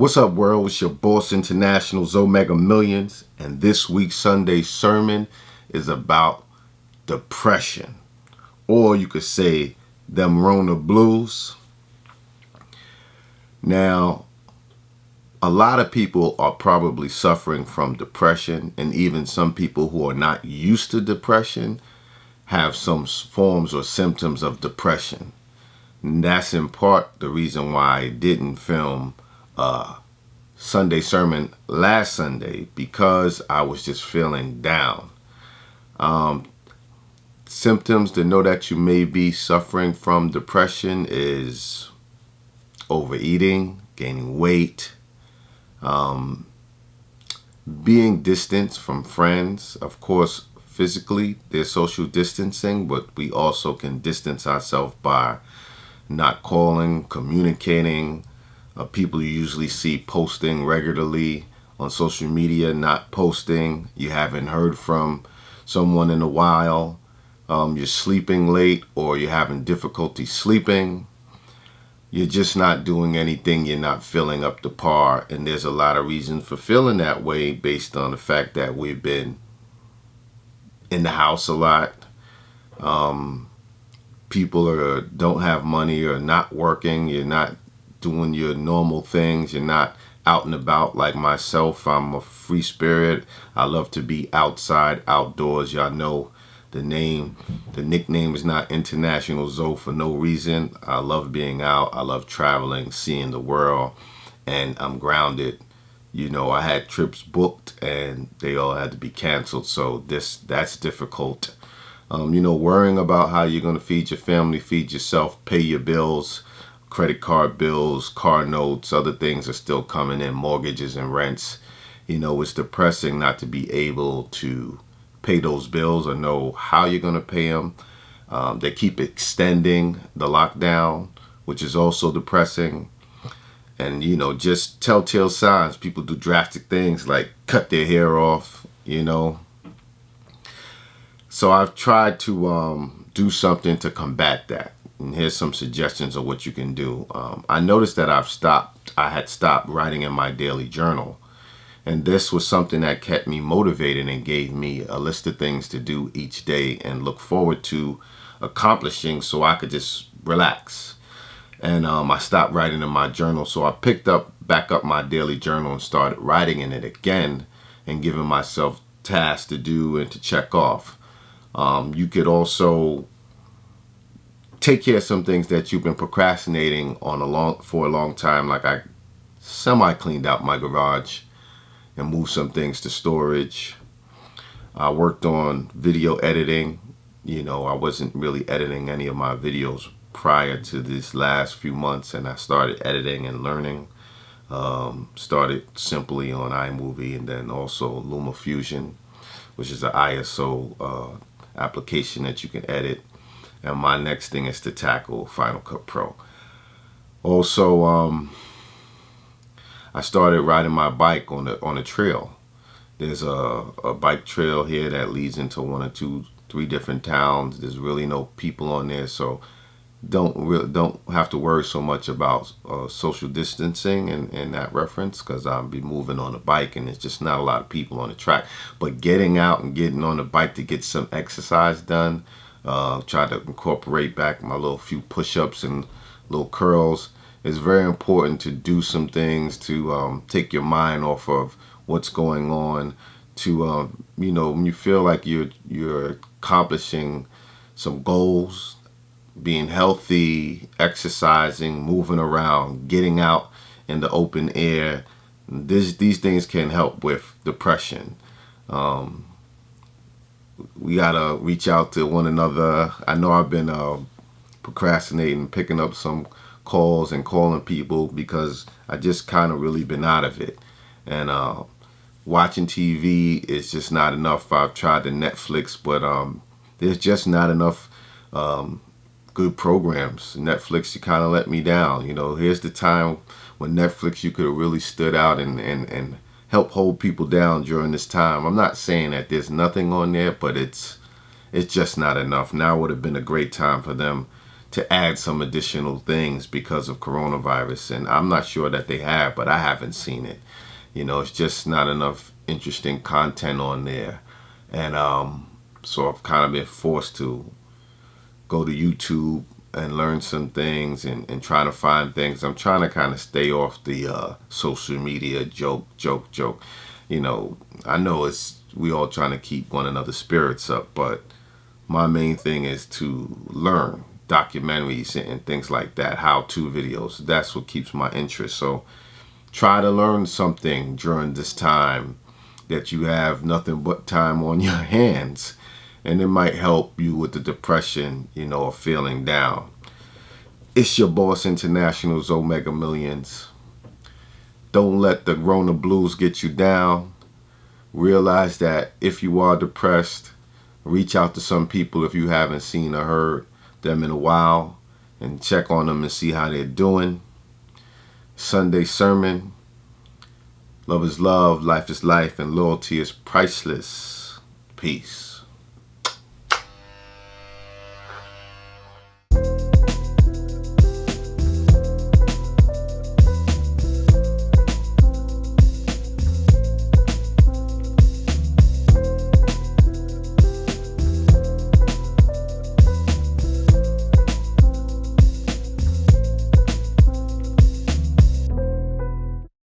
What's up, world? It's your boss, International's Omega Millions, and this week's Sunday sermon is about depression, or you could say them Rona blues. Now, a lot of people are probably suffering from depression, and even some people who are not used to depression have some forms or symptoms of depression. And that's in part the reason why I didn't film Sunday sermon last Sunday, because I was just feeling down. Symptoms to know that you may be suffering from depression is overeating, gaining weight, being distant from friends. Of course, physically there's social distancing, but we also can distance ourselves by not calling, communicating. People you usually see posting regularly on social media, not posting. You haven't heard from someone in a while. You're sleeping late, or you're having difficulty sleeping. You're just not doing anything. You're not feeling up to par. And there's a lot of reasons for feeling that way based on the fact that we've been in the house a lot. People don't have money or not working. You're not doing your normal things. You're not out and about like myself. I'm a free spirit. I love to be outside, outdoors. Y'all know the nickname is not International Zoe for no reason. I love being out. I love traveling, seeing the world, and I'm grounded. I had trips booked and they all had to be canceled. So that's difficult. Worrying about how you're going to feed your family, feed yourself, pay your bills, credit card bills, car notes, other things are still coming in, mortgages and rents. It's depressing not to be able to pay those bills or know how you're going to pay them. They keep extending the lockdown, which is also depressing. And, just telltale signs. People do drastic things like cut their hair off, So I've tried to do something to combat that. And here's some suggestions of what you can do. I noticed that I had stopped writing in my daily journal. And this was something that kept me motivated and gave me a list of things to do each day and look forward to accomplishing so I could just relax. And I stopped writing in my journal. So I picked back up my daily journal and started writing in it again and giving myself tasks to do and to check off. You could also take care of some things that you've been procrastinating for a long time. Like I semi-cleaned out my garage and moved some things to storage. I worked on video editing. I wasn't really editing any of my videos prior to these last few months, and I started editing and learning. Started simply on iMovie and then also LumaFusion, which is an ISO application that you can edit. And my next thing is to tackle Final Cut Pro. Also, I started riding my bike on a trail. There's a bike trail here that leads into one or two, three different towns. There's really no people on there, so don't have to worry so much about social distancing in that reference, because I'll be moving on a bike and there's just not a lot of people on the track. But getting out and getting on the bike to get some exercise done, try to incorporate back my little few push-ups and little curls. It's very important to do some things to take your mind off of what's going on, to when you feel like you're accomplishing some goals, being healthy, exercising, moving around, getting out in the open air. These things can help with depression. We gotta reach out to one another. I know I've been procrastinating, picking up some calls and calling people because I just kind of really been out of it. And watching TV is just not enough. I've tried the Netflix, but there's just not enough good programs. Netflix, you kind of let me down. Here's the time when Netflix, you could have really stood out and help hold people down during this time. I'm not saying that there's nothing on there, but it's just not enough. Now would have been a great time for them to add some additional things because of coronavirus. And I'm not sure that they have, but I haven't seen it. It's just not enough interesting content on there. And so I've kind of been forced to go to YouTube and learn some things and try to find things. I'm trying to kind of stay off the social media joke. I know we all trying to keep one another's spirits up, but my main thing is to learn documentaries and things like that, how-to videos. That's what keeps my interest. So try to learn something during this time that you have nothing but time on your hands, and it might help you with the depression, or feeling down. It's your boss, International's Omega Millions. Don't let the Rona blues get you down. Realize that if you are depressed, reach out to some people if you haven't seen or heard them in a while, and check on them and see how they're doing. Sunday sermon: love is love, life is life, and loyalty is priceless. Peace.